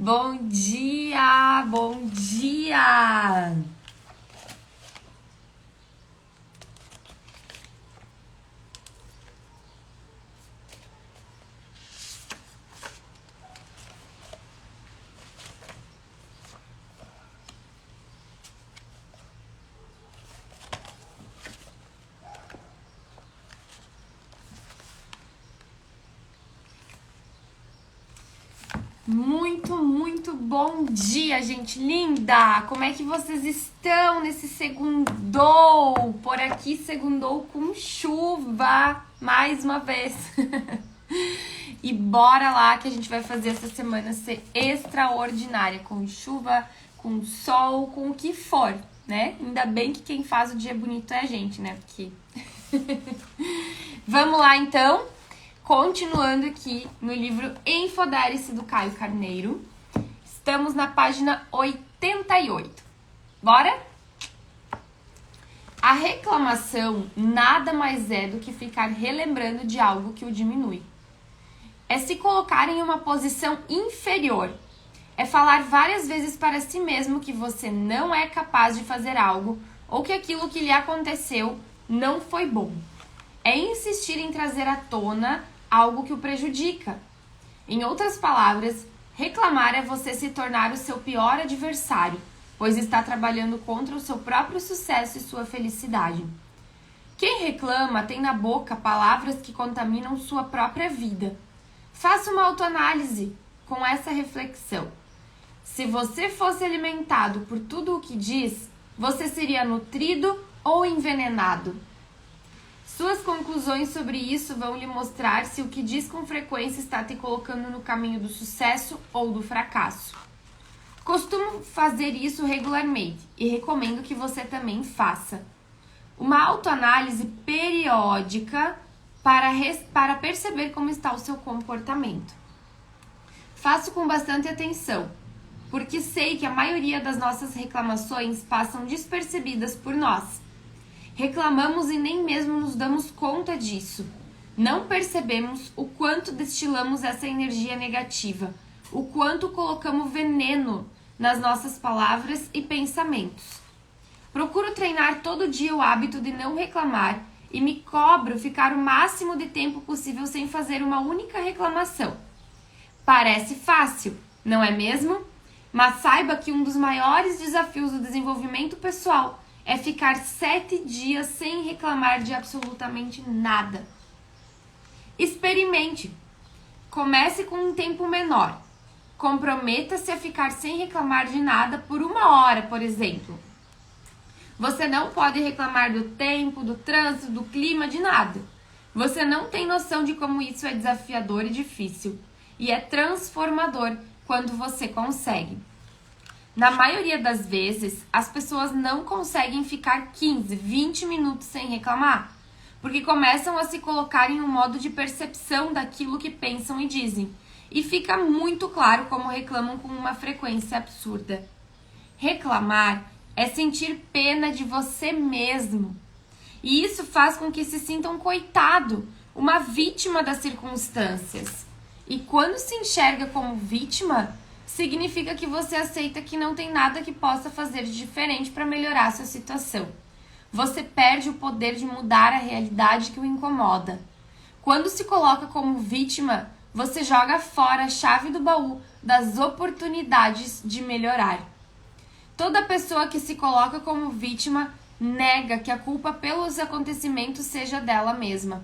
Bom dia, bom dia! Muito bom dia, gente linda! Como é que vocês estão nesse segundou? Por aqui, segundou com chuva, mais uma vez. E bora lá que a gente vai fazer essa semana ser extraordinária, com chuva, com sol, com o que for, né? Ainda bem que quem faz o dia bonito é a gente, né? Porque... Vamos lá, então. Continuando aqui no livro Enfodere-se, do Caio Carneiro. Estamos na página 88. Bora? A reclamação nada mais é do que ficar relembrando de algo que o diminui. É se colocar em uma posição inferior. É falar várias vezes para si mesmo que você não é capaz de fazer algo ou que aquilo que lhe aconteceu não foi bom. É insistir em trazer à tona algo que o prejudica. Em outras palavras, reclamar é você se tornar o seu pior adversário, pois está trabalhando contra o seu próprio sucesso e sua felicidade. Quem reclama tem na boca palavras que contaminam sua própria vida. Faça uma autoanálise com essa reflexão. Se você fosse alimentado por tudo o que diz, você seria nutrido ou envenenado? Suas conclusões sobre isso vão lhe mostrar se o que diz com frequência está te colocando no caminho do sucesso ou do fracasso. Costumo fazer isso regularmente e recomendo que você também faça. Uma autoanálise periódica para perceber como está o seu comportamento. Faço com bastante atenção, porque sei que a maioria das nossas reclamações passam despercebidas por nós. Reclamamos e nem mesmo nos damos conta disso. Não percebemos o quanto destilamos essa energia negativa, o quanto colocamos veneno nas nossas palavras e pensamentos. Procuro treinar todo dia o hábito de não reclamar e me cobro ficar o máximo de tempo possível sem fazer uma única reclamação. Parece fácil, não é mesmo? Mas saiba que um dos maiores desafios do desenvolvimento pessoal é ficar 7 dias sem reclamar de absolutamente nada. Experimente. Comece com um tempo menor. Comprometa-se a ficar sem reclamar de nada por 1 hora, por exemplo. Você não pode reclamar do tempo, do trânsito, do clima, de nada. Você não tem noção de como isso é desafiador e difícil. E é transformador quando você consegue. Na maioria das vezes, as pessoas não conseguem ficar 15, 20 minutos sem reclamar, porque começam a se colocar em um modo de percepção daquilo que pensam e dizem, e fica muito claro como reclamam com uma frequência absurda. Reclamar é sentir pena de você mesmo, e isso faz com que se sinta um coitado, uma vítima das circunstâncias. E quando se enxerga como vítima, significa que você aceita que não tem nada que possa fazer de diferente para melhorar a sua situação. Você perde o poder de mudar a realidade que o incomoda. Quando se coloca como vítima, você joga fora a chave do baú das oportunidades de melhorar. Toda pessoa que se coloca como vítima nega que a culpa pelos acontecimentos seja dela mesma.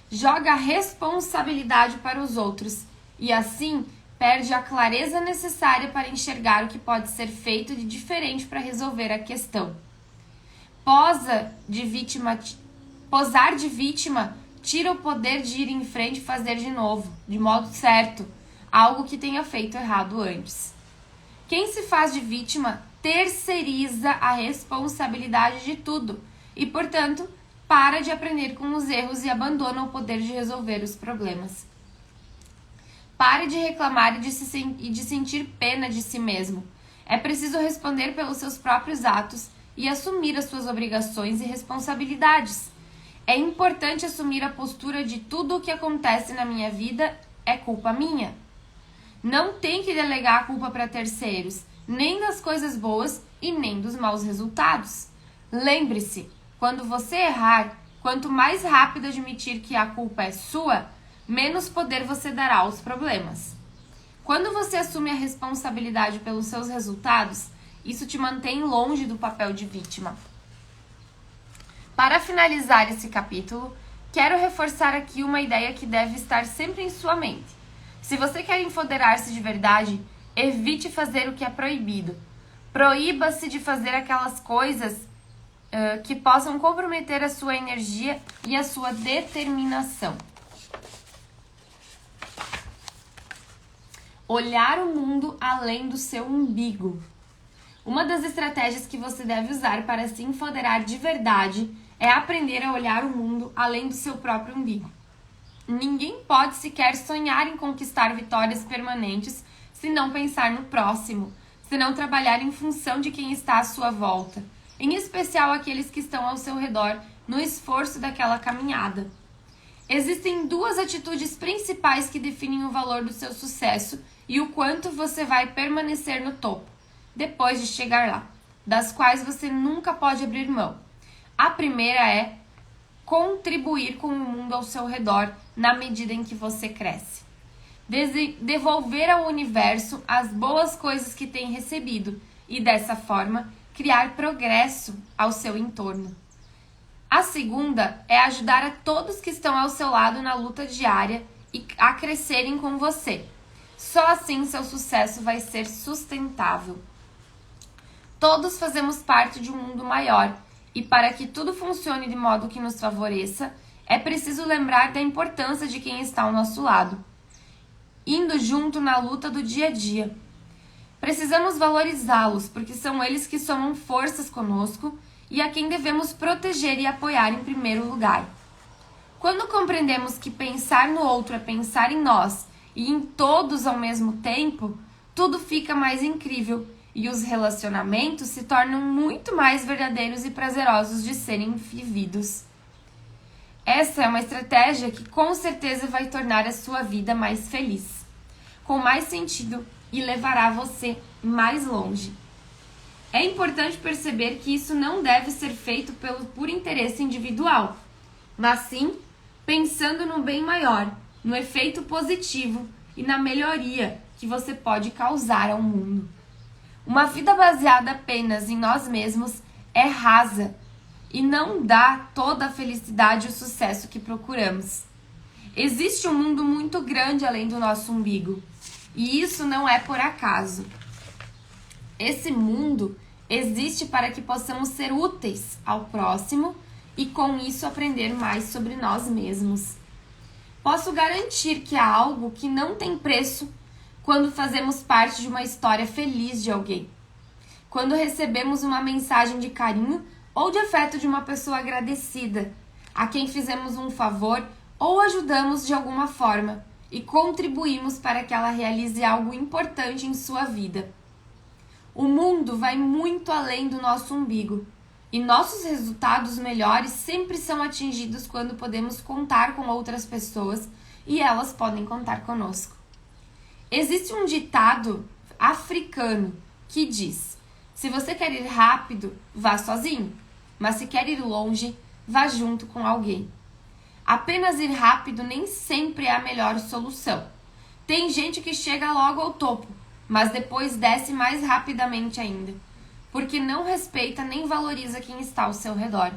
Joga a responsabilidade para os outros e assim perde a clareza necessária para enxergar o que pode ser feito de diferente para resolver a questão. Posar de vítima tira o poder de ir em frente e fazer de novo, de modo certo, algo que tenha feito errado antes. Quem se faz de vítima terceiriza a responsabilidade de tudo e, portanto, para de aprender com os erros e abandona o poder de resolver os problemas. Pare de reclamar e de sentir pena de si mesmo. É preciso responder pelos seus próprios atos e assumir as suas obrigações e responsabilidades. É importante assumir a postura de tudo o que acontece na minha vida é culpa minha. Não tem que delegar a culpa para terceiros, nem das coisas boas e nem dos maus resultados. Lembre-se, quando você errar, quanto mais rápido admitir que a culpa é sua, menos poder você dará aos problemas. Quando você assume a responsabilidade pelos seus resultados, isso te mantém longe do papel de vítima. Para finalizar esse capítulo, quero reforçar aqui uma ideia que deve estar sempre em sua mente. Se você quer empoderar-se de verdade, evite fazer o que é proibido. Proíba-se de fazer aquelas coisas que possam comprometer a sua energia e a sua determinação. Olhar o mundo além do seu umbigo. Uma das estratégias que você deve usar para se empoderar de verdade é aprender a olhar o mundo além do seu próprio umbigo. Ninguém pode sequer sonhar em conquistar vitórias permanentes se não pensar no próximo, se não trabalhar em função de quem está à sua volta, em especial aqueles que estão ao seu redor no esforço daquela caminhada. Existem duas atitudes principais que definem o valor do seu sucesso e o quanto você vai permanecer no topo, depois de chegar lá, das quais você nunca pode abrir mão. A primeira é contribuir com o mundo ao seu redor na medida em que você cresce. Devolver ao universo as boas coisas que tem recebido e, dessa forma, criar progresso ao seu entorno. A segunda é ajudar a todos que estão ao seu lado na luta diária e a crescerem com você. Só assim seu sucesso vai ser sustentável. Todos fazemos parte de um mundo maior e para que tudo funcione de modo que nos favoreça, é preciso lembrar da importância de quem está ao nosso lado, indo junto na luta do dia a dia. Precisamos valorizá-los, porque são eles que somam forças conosco e a quem devemos proteger e apoiar em primeiro lugar. Quando compreendemos que pensar no outro é pensar em nós e em todos ao mesmo tempo, tudo fica mais incrível e os relacionamentos se tornam muito mais verdadeiros e prazerosos de serem vividos. Essa é uma estratégia que com certeza vai tornar a sua vida mais feliz, com mais sentido e levará você mais longe. É importante perceber que isso não deve ser feito por interesse individual, mas sim pensando no bem maior, no efeito positivo e na melhoria que você pode causar ao mundo. Uma vida baseada apenas em nós mesmos é rasa e não dá toda a felicidade e o sucesso que procuramos. Existe um mundo muito grande além do nosso umbigo, e isso não é por acaso. Esse mundo existe para que possamos ser úteis ao próximo e com isso aprender mais sobre nós mesmos. Posso garantir que há algo que não tem preço quando fazemos parte de uma história feliz de alguém. Quando recebemos uma mensagem de carinho ou de afeto de uma pessoa agradecida, a quem fizemos um favor ou ajudamos de alguma forma e contribuímos para que ela realize algo importante em sua vida. O mundo vai muito além do nosso umbigo e nossos resultados melhores sempre são atingidos quando podemos contar com outras pessoas e elas podem contar conosco. Existe um ditado africano que diz: se você quer ir rápido, vá sozinho, mas se quer ir longe, vá junto com alguém. Apenas ir rápido nem sempre é a melhor solução. Tem gente que chega logo ao topo, mas depois desce mais rapidamente ainda, porque não respeita nem valoriza quem está ao seu redor.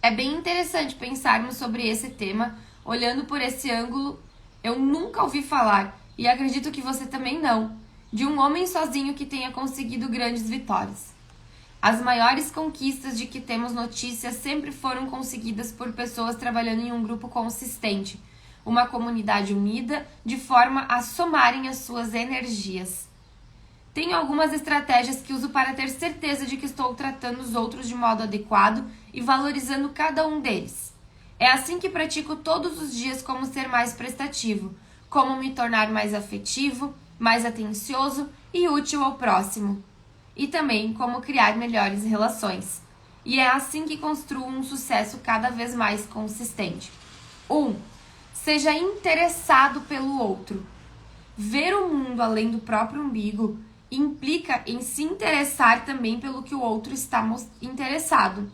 É bem interessante pensarmos sobre esse tema, olhando por esse ângulo. Eu nunca ouvi falar, e acredito que você também não, de um homem sozinho que tenha conseguido grandes vitórias. As maiores conquistas de que temos notícia sempre foram conseguidas por pessoas trabalhando em um grupo consistente, uma comunidade unida, de forma a somarem as suas energias. Tenho algumas estratégias que uso para ter certeza de que estou tratando os outros de modo adequado e valorizando cada um deles. É assim que pratico todos os dias como ser mais prestativo, como me tornar mais afetivo, mais atencioso e útil ao próximo. E também como criar melhores relações. E é assim que construo um sucesso cada vez mais consistente. 1. Seja interessado pelo outro. Ver o mundo além do próprio umbigo implica em se interessar também pelo que o outro está interessado.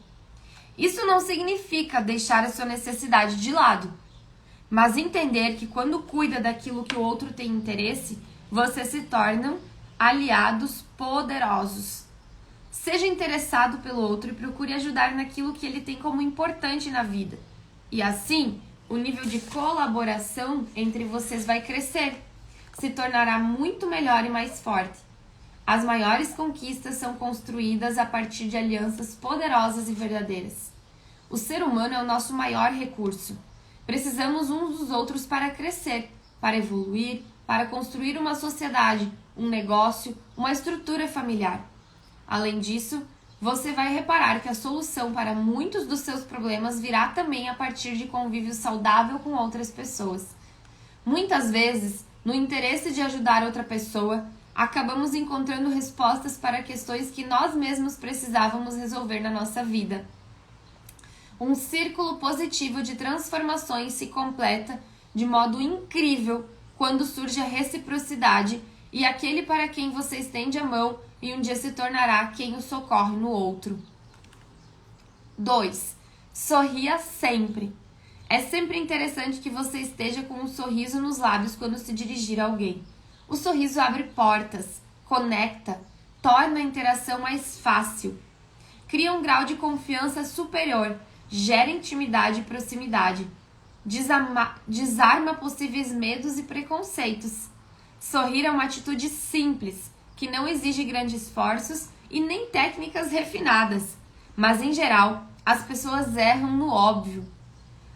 Isso não significa deixar a sua necessidade de lado, mas entender que quando cuida daquilo que o outro tem interesse, vocês se tornam aliados poderosos. Seja interessado pelo outro e procure ajudar naquilo que ele tem como importante na vida. E assim, o nível de colaboração entre vocês vai crescer, se tornará muito melhor e mais forte. As maiores conquistas são construídas a partir de alianças poderosas e verdadeiras. O ser humano é o nosso maior recurso. Precisamos uns dos outros para crescer, para evoluir, para construir uma sociedade, um negócio, uma estrutura familiar. Além disso, você vai reparar que a solução para muitos dos seus problemas virá também a partir de convívio saudável com outras pessoas. Muitas vezes, no interesse de ajudar outra pessoa, acabamos encontrando respostas para questões que nós mesmos precisávamos resolver na nossa vida. Um círculo positivo de transformações se completa de modo incrível quando surge a reciprocidade e aquele para quem você estende a mão e um dia se tornará quem o socorre no outro. 2. Sorria sempre. É sempre interessante que você esteja com um sorriso nos lábios quando se dirigir a alguém. O sorriso abre portas, conecta, torna a interação mais fácil. Cria um grau de confiança superior, gera intimidade e proximidade. Desarma possíveis medos e preconceitos. Sorrir é uma atitude simples, que não exige grandes esforços e nem técnicas refinadas. Mas, em geral, as pessoas erram no óbvio.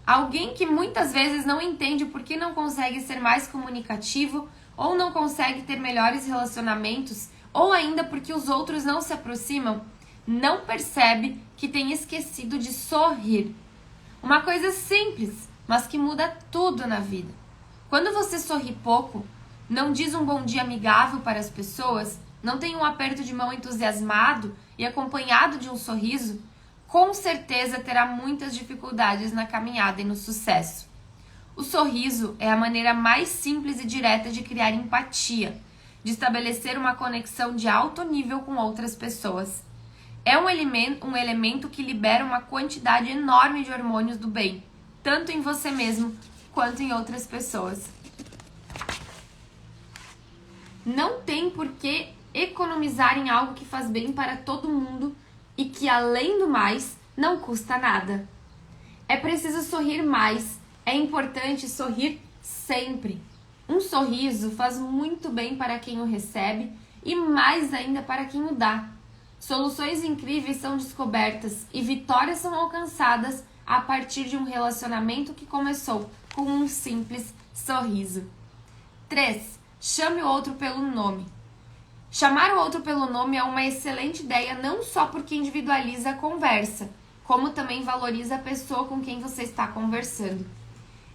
Alguém que muitas vezes não entende por que não consegue ser mais comunicativo ou não consegue ter melhores relacionamentos, ou ainda porque os outros não se aproximam, não percebe que tem esquecido de sorrir. Uma coisa simples, mas que muda tudo na vida. Quando você sorri pouco, não diz um bom dia amigável para as pessoas, não tem um aperto de mão entusiasmado e acompanhado de um sorriso, com certeza terá muitas dificuldades na caminhada e no sucesso. O sorriso é a maneira mais simples e direta de criar empatia, de estabelecer uma conexão de alto nível com outras pessoas. É um elemento que libera uma quantidade enorme de hormônios do bem, tanto em você mesmo quanto em outras pessoas. Não tem por que economizar em algo que faz bem para todo mundo e que, além do mais, não custa nada. É preciso sorrir mais. É importante sorrir sempre. Um sorriso faz muito bem para quem o recebe e mais ainda para quem o dá. Soluções incríveis são descobertas e vitórias são alcançadas a partir de um relacionamento que começou com um simples sorriso. 3. Chame o outro pelo nome. Chamar o outro pelo nome é uma excelente ideia não só porque individualiza a conversa, como também valoriza a pessoa com quem você está conversando.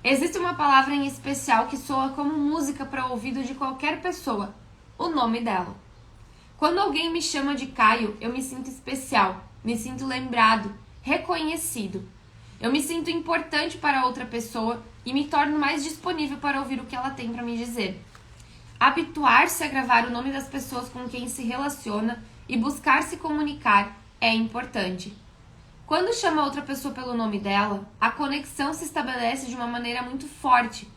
Existe uma palavra em especial que soa como música para o ouvido de qualquer pessoa, o nome dela. Quando alguém me chama de Caio, eu me sinto especial, me sinto lembrado, reconhecido. Eu me sinto importante para outra pessoa e me torno mais disponível para ouvir o que ela tem para me dizer. Habituar-se a gravar o nome das pessoas com quem se relaciona e buscar se comunicar é importante. Quando chama outra pessoa pelo nome dela, a conexão se estabelece de uma maneira muito forte.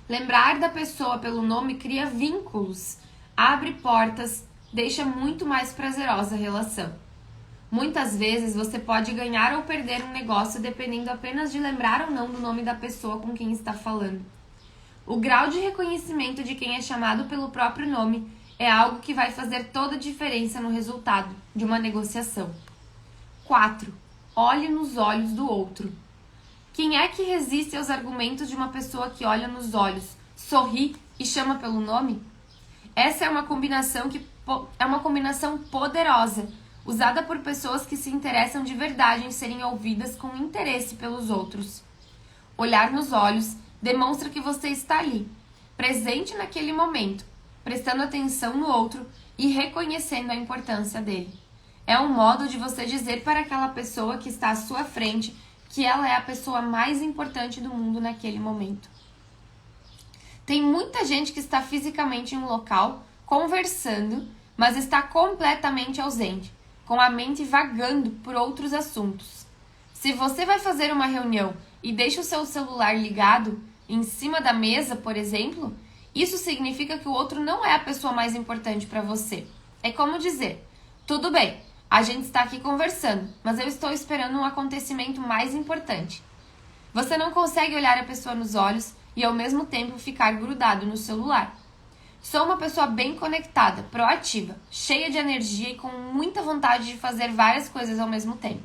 Lembrar da pessoa pelo nome cria vínculos, abre portas, deixa muito mais prazerosa a relação. Muitas vezes você pode ganhar ou perder um negócio dependendo apenas de lembrar ou não do nome da pessoa com quem está falando. O grau de reconhecimento de quem é chamado pelo próprio nome é algo que vai fazer toda a diferença no resultado de uma negociação. 4. Olhe nos olhos do outro. Quem é que resiste aos argumentos de uma pessoa que olha nos olhos, sorri e chama pelo nome? Essa é uma combinação poderosa, usada por pessoas que se interessam de verdade em serem ouvidas com interesse pelos outros. Olhar nos olhos demonstra que você está ali, presente naquele momento, prestando atenção no outro e reconhecendo a importância dele. É um modo de você dizer para aquela pessoa que está à sua frente que ela é a pessoa mais importante do mundo naquele momento. Tem muita gente que está fisicamente em um local, conversando, mas está completamente ausente, com a mente vagando por outros assuntos. Se você vai fazer uma reunião e deixa o seu celular ligado em cima da mesa, por exemplo, isso significa que o outro não é a pessoa mais importante para você. É como dizer, tudo bem, a gente está aqui conversando, mas eu estou esperando um acontecimento mais importante. Você não consegue olhar a pessoa nos olhos e ao mesmo tempo ficar grudado no celular. Sou uma pessoa bem conectada, proativa, cheia de energia e com muita vontade de fazer várias coisas ao mesmo tempo.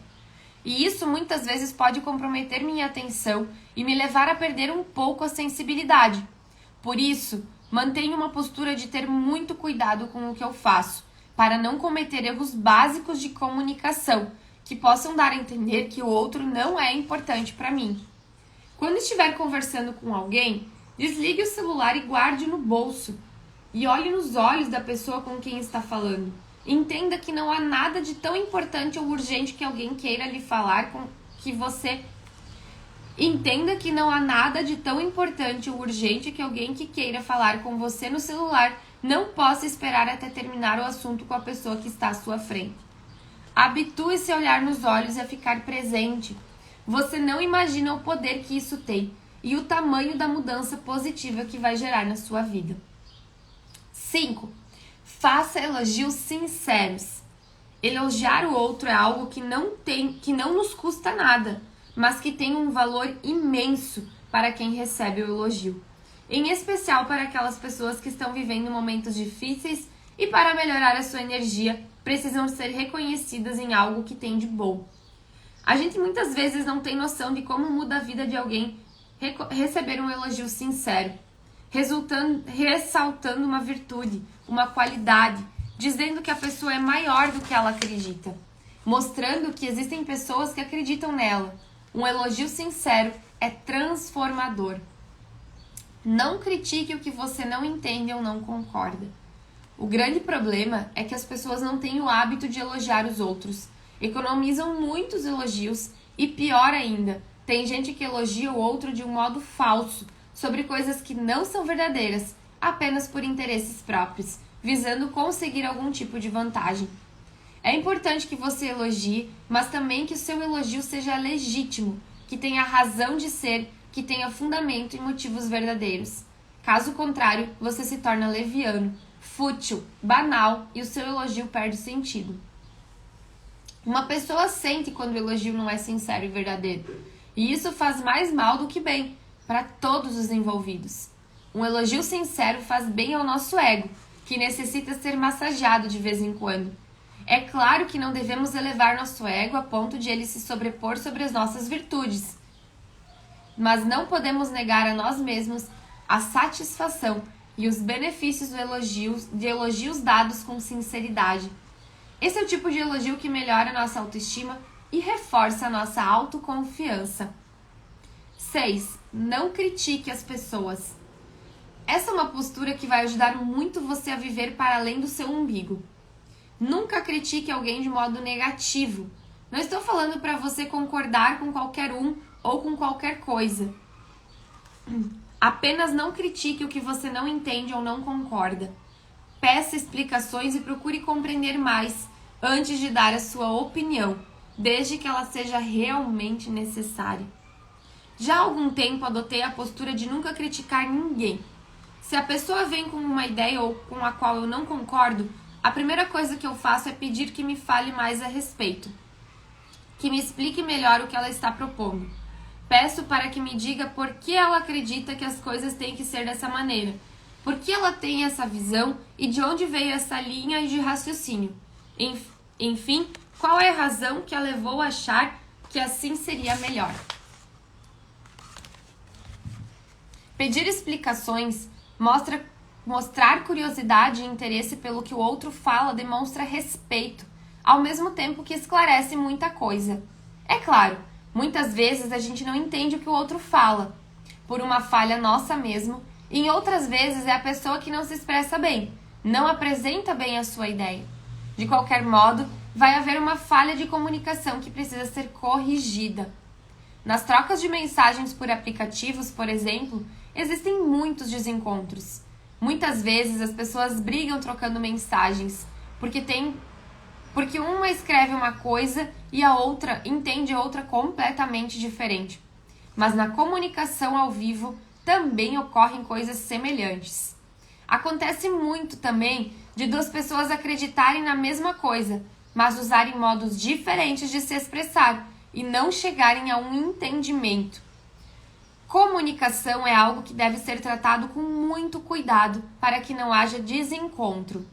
E isso muitas vezes pode comprometer minha atenção e me levar a perder um pouco a sensibilidade. Por isso, mantenho uma postura de ter muito cuidado com o que eu faço, para não cometer erros básicos de comunicação, que possam dar a entender que o outro não é importante para mim. Quando estiver conversando com alguém, desligue o celular e guarde no bolso. E olhe nos olhos da pessoa com quem está falando. Entenda que não há nada de tão importante ou urgente que alguém queira lhe falar com que você... Entenda que não há nada de tão importante ou urgente que alguém que queira falar com você no celular não possa esperar até terminar o assunto com a pessoa que está à sua frente. Habitue-se a olhar nos olhos e a ficar presente. Você não imagina o poder que isso tem e o tamanho da mudança positiva que vai gerar na sua vida. 5. Faça elogios sinceros. Elogiar o outro é algo que não nos custa nada, mas que tem um valor imenso para quem recebe o elogio. Em especial para aquelas pessoas que estão vivendo momentos difíceis e para melhorar a sua energia, precisam ser reconhecidas em algo que tem de bom. A gente muitas vezes não tem noção de como muda a vida de alguém receber um elogio sincero, ressaltando uma virtude, uma qualidade, dizendo que a pessoa é maior do que ela acredita, mostrando que existem pessoas que acreditam nela. Um elogio sincero é transformador. Não critique o que você não entende ou não concorda. O grande problema é que as pessoas não têm o hábito de elogiar os outros, economizam muitos elogios e, pior ainda, tem gente que elogia o outro de um modo falso, sobre coisas que não são verdadeiras, apenas por interesses próprios, visando conseguir algum tipo de vantagem. É importante que você elogie, mas também que o seu elogio seja legítimo, que tenha razão de ser, que tenha fundamento e motivos verdadeiros. Caso contrário, você se torna leviano, fútil, banal e o seu elogio perde sentido. Uma pessoa sente quando o elogio não é sincero e verdadeiro, e isso faz mais mal do que bem para todos os envolvidos. Um elogio sincero faz bem ao nosso ego, que necessita ser massageado de vez em quando. É claro que não devemos elevar nosso ego a ponto de ele se sobrepor sobre as nossas virtudes, mas não podemos negar a nós mesmos a satisfação e os benefícios de elogios dados com sinceridade. Esse é o tipo de elogio que melhora a nossa autoestima e reforça a nossa autoconfiança. 6. Não critique as pessoas. Essa é uma postura que vai ajudar muito você a viver para além do seu umbigo. Nunca critique alguém de modo negativo. Não estou falando para você concordar com qualquer um ou com qualquer coisa. Apenas não critique o que você não entende ou não concorda. Peça explicações e procure compreender mais antes de dar a sua opinião, desde que ela seja realmente necessária. Já há algum tempo adotei a postura de nunca criticar ninguém. Se a pessoa vem com uma ideia ou com a qual eu não concordo, a primeira coisa que eu faço é pedir que me fale mais a respeito, que me explique melhor o que ela está propondo. Peço para que me diga por que ela acredita que as coisas têm que ser dessa maneira, por que ela tem essa visão e de onde veio essa linha de raciocínio. Enfim, qual é a razão que a levou a achar que assim seria melhor. Pedir explicações, mostrar curiosidade e interesse pelo que o outro fala demonstra respeito, ao mesmo tempo que esclarece muita coisa. É claro, muitas vezes a gente não entende o que o outro fala, por uma falha nossa mesmo, e em outras vezes é a pessoa que não se expressa bem, não apresenta bem a sua ideia. De qualquer modo, vai haver uma falha de comunicação que precisa ser corrigida. Nas trocas de mensagens por aplicativos, por exemplo, existem muitos desencontros. Muitas vezes as pessoas brigam trocando mensagens, porque uma escreve uma coisa e a outra entende outra completamente diferente. Mas na comunicação ao vivo também ocorrem coisas semelhantes. Acontece muito também de duas pessoas acreditarem na mesma coisa, mas usarem modos diferentes de se expressar e não chegarem a um entendimento. Comunicação é algo que deve ser tratado com muito cuidado para que não haja desencontro.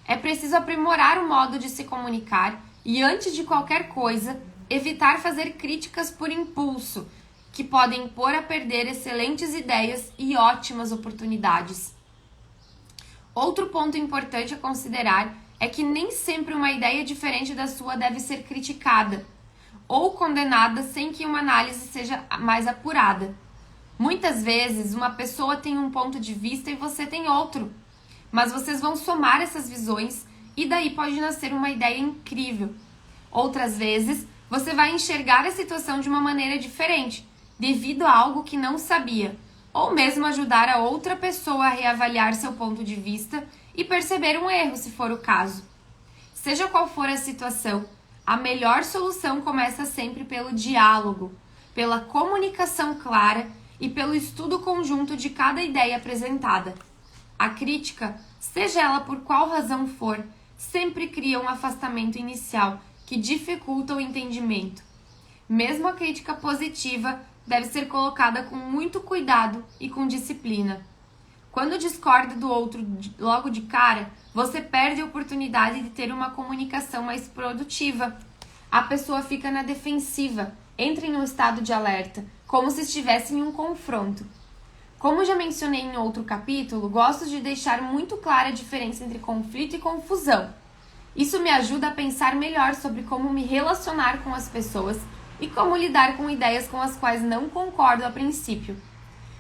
É preciso aprimorar o modo de se comunicar e, antes de qualquer coisa, evitar fazer críticas por impulso, que podem pôr a perder excelentes ideias e ótimas oportunidades. Outro ponto importante a considerar é que nem sempre uma ideia diferente da sua deve ser criticada ou condenada sem que uma análise seja mais apurada. Muitas vezes, uma pessoa tem um ponto de vista e você tem outro, mas vocês vão somar essas visões e daí pode nascer uma ideia incrível. Outras vezes, você vai enxergar a situação de uma maneira diferente, devido a algo que não sabia, ou mesmo ajudar a outra pessoa a reavaliar seu ponto de vista e perceber um erro, se for o caso. Seja qual for a situação, a melhor solução começa sempre pelo diálogo, pela comunicação clara e pelo estudo conjunto de cada ideia apresentada. A crítica, seja ela por qual razão for, sempre cria um afastamento inicial que dificulta o entendimento. Mesmo a crítica positiva deve ser colocada com muito cuidado e com disciplina. Quando discorda do outro logo de cara, você perde a oportunidade de ter uma comunicação mais produtiva. A pessoa fica na defensiva, entra em um estado de alerta, como se estivesse em um confronto. Como já mencionei em outro capítulo, gosto de deixar muito clara a diferença entre conflito e confusão. Isso me ajuda a pensar melhor sobre como me relacionar com as pessoas e como lidar com ideias com as quais não concordo a princípio.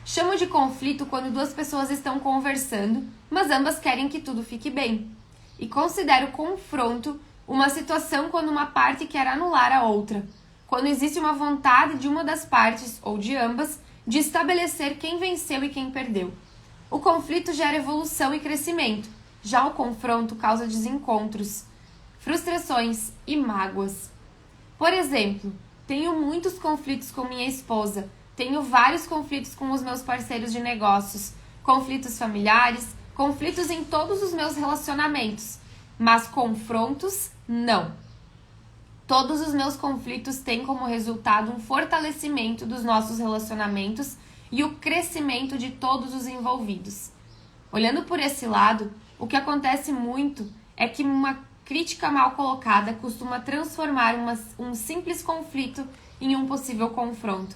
Chamo de conflito quando duas pessoas estão conversando, mas ambas querem que tudo fique bem. E considero confronto uma situação quando uma parte quer anular a outra, quando existe uma vontade de uma das partes, ou de ambas, de estabelecer quem venceu e quem perdeu. O conflito gera evolução e crescimento, já o confronto causa desencontros, frustrações e mágoas. Por exemplo, tenho muitos conflitos com minha esposa, tenho vários conflitos com os meus parceiros de negócios, conflitos familiares, conflitos em todos os meus relacionamentos, mas confrontos, não. Todos os meus conflitos têm como resultado um fortalecimento dos nossos relacionamentos e o crescimento de todos os envolvidos. Olhando por esse lado, o que acontece muito é que uma crítica mal colocada costuma transformar um simples conflito em um possível confronto.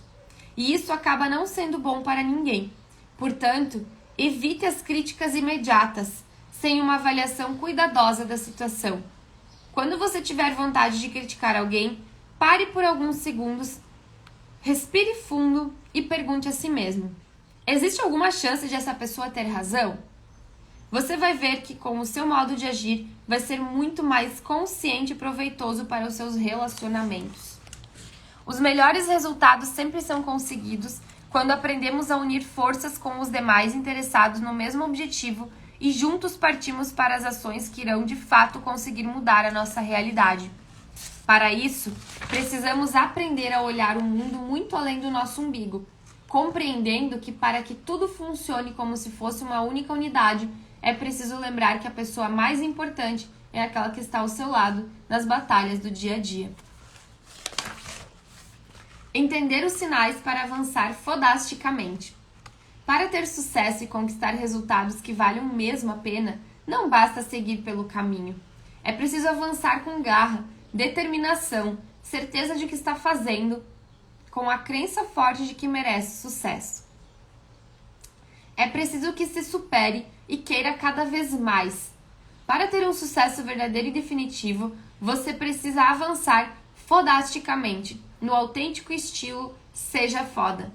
E isso acaba não sendo bom para ninguém. Portanto, evite as críticas imediatas, sem uma avaliação cuidadosa da situação. Quando você tiver vontade de criticar alguém, pare por alguns segundos, respire fundo e pergunte a si mesmo: existe alguma chance de essa pessoa ter razão? Você vai ver que com o seu modo de agir vai ser muito mais consciente e proveitoso para os seus relacionamentos. Os melhores resultados sempre são conseguidos quando aprendemos a unir forças com os demais interessados no mesmo objetivo e juntos partimos para as ações que irão de fato conseguir mudar a nossa realidade. Para isso, precisamos aprender a olhar o mundo muito além do nosso umbigo, compreendendo que para que tudo funcione como se fosse uma única unidade, é preciso lembrar que a pessoa mais importante é aquela que está ao seu lado nas batalhas do dia a dia. Entender os sinais para avançar fodasticamente. Para ter sucesso e conquistar resultados que valham mesmo a pena, não basta seguir pelo caminho. É preciso avançar com garra, determinação, certeza de que está fazendo, com a crença forte de que merece sucesso. É preciso que se supere e queira cada vez mais. Para ter um sucesso verdadeiro e definitivo, você precisa avançar fodasticamente, no autêntico estilo Seja Foda.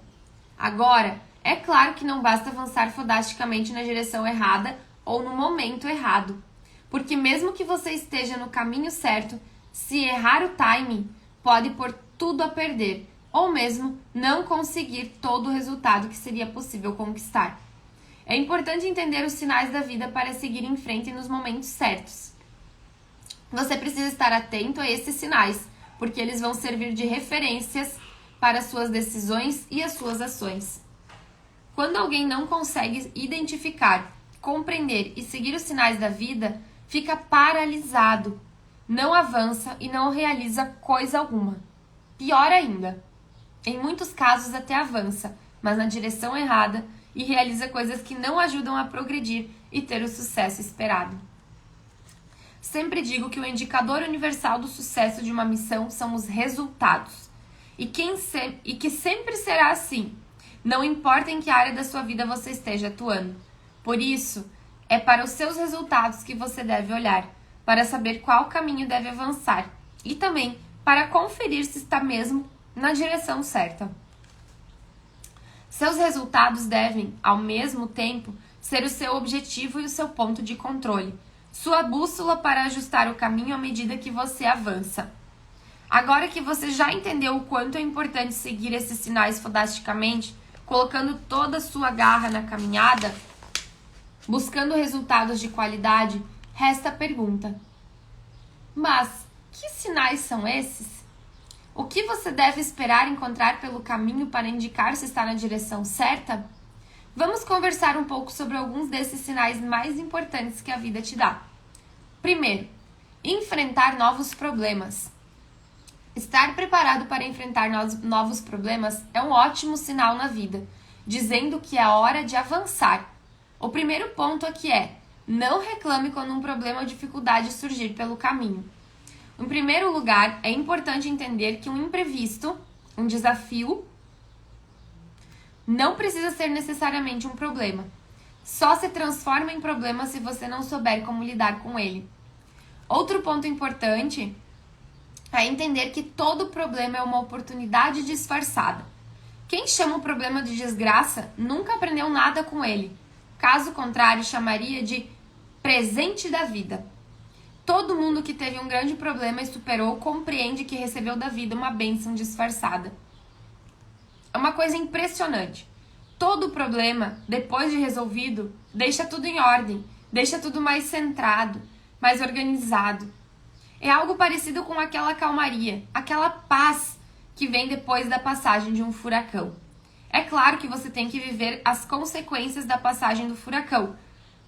Agora, é claro que não basta avançar fodasticamente na direção errada ou no momento errado, porque mesmo que você esteja no caminho certo, se errar o timing, pode pôr tudo a perder, ou mesmo não conseguir todo o resultado que seria possível conquistar. É importante entender os sinais da vida para seguir em frente nos momentos certos. Você precisa estar atento a esses sinais, porque eles vão servir de referências para as suas decisões e as suas ações. Quando alguém não consegue identificar, compreender e seguir os sinais da vida, fica paralisado, não avança e não realiza coisa alguma. Pior ainda, em muitos casos até avança, mas na direção errada e realiza coisas que não ajudam a progredir e ter o sucesso esperado. Sempre digo que o indicador universal do sucesso de uma missão são os resultados. E que sempre será assim, não importa em que área da sua vida você esteja atuando. Por isso, é para os seus resultados que você deve olhar, para saber qual caminho deve avançar e também para conferir se está mesmo na direção certa. Seus resultados devem, ao mesmo tempo, ser o seu objetivo e o seu ponto de controle, sua bússola para ajustar o caminho à medida que você avança. Agora que você já entendeu o quanto é importante seguir esses sinais fodasticamente, colocando toda a sua garra na caminhada, buscando resultados de qualidade, resta a pergunta: mas que sinais são esses? O que você deve esperar encontrar pelo caminho para indicar se está na direção certa? Vamos conversar um pouco sobre alguns desses sinais mais importantes que a vida te dá. Primeiro, enfrentar novos problemas. Estar preparado para enfrentar novos problemas é um ótimo sinal na vida, dizendo que é hora de avançar. O primeiro ponto aqui é: não reclame quando um problema ou dificuldade surgir pelo caminho. Em primeiro lugar, é importante entender que um imprevisto, um desafio, não precisa ser necessariamente um problema. Só se transforma em problema se você não souber como lidar com ele. Outro ponto importante é entender que todo problema é uma oportunidade disfarçada. Quem chama o problema de desgraça nunca aprendeu nada com ele. Caso contrário, chamaria de presente da vida. Todo mundo que teve um grande problema e superou compreende que recebeu da vida uma bênção disfarçada. É uma coisa impressionante. Todo problema, depois de resolvido, deixa tudo em ordem, deixa tudo mais centrado, mais organizado. É algo parecido com aquela calmaria, aquela paz que vem depois da passagem de um furacão. É claro que você tem que viver as consequências da passagem do furacão,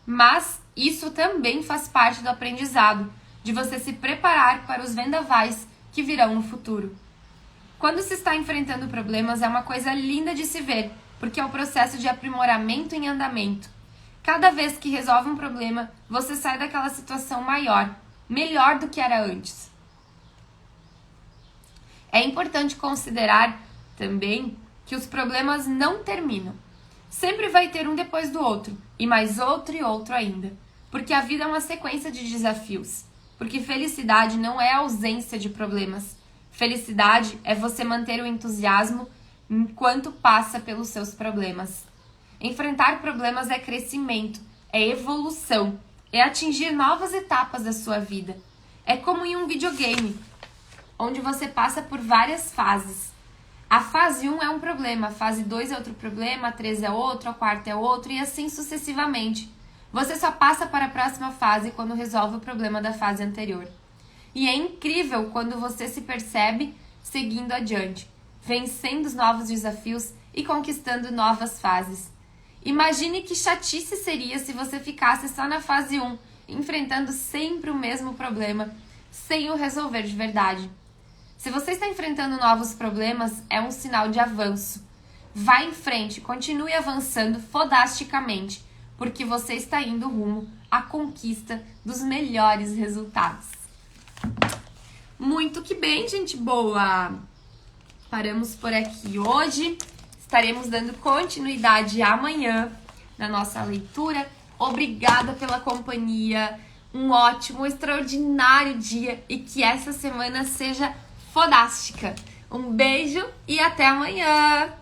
mas isso também faz parte do aprendizado, de você se preparar para os vendavais que virão no futuro. Quando se está enfrentando problemas, é uma coisa linda de se ver, porque é o processo de aprimoramento em andamento. Cada vez que resolve um problema, você sai daquela situação maior, melhor do que era antes. É importante considerar também que os problemas não terminam. Sempre vai ter um depois do outro, e mais outro e outro ainda. Porque a vida é uma sequência de desafios. Porque felicidade não é a ausência de problemas. Felicidade é você manter o entusiasmo enquanto passa pelos seus problemas. Enfrentar problemas é crescimento, é evolução, é atingir novas etapas da sua vida. É como em um videogame, onde você passa por várias fases. A fase 1 é um problema, a fase 2 é outro problema, a 3 é outro, a 4 é outro e assim sucessivamente. Você só passa para a próxima fase quando resolve o problema da fase anterior. E é incrível quando você se percebe seguindo adiante, vencendo os novos desafios e conquistando novas fases. Imagine que chatice seria se você ficasse só na fase 1, enfrentando sempre o mesmo problema, sem o resolver de verdade. Se você está enfrentando novos problemas, é um sinal de avanço. Vá em frente, continue avançando fodasticamente, porque você está indo rumo à conquista dos melhores resultados. Muito que bem, gente boa! Paramos por aqui hoje. Estaremos dando continuidade amanhã na nossa leitura. Obrigada pela companhia. Um ótimo, extraordinário dia e que essa semana seja fodástica. Um beijo e até amanhã!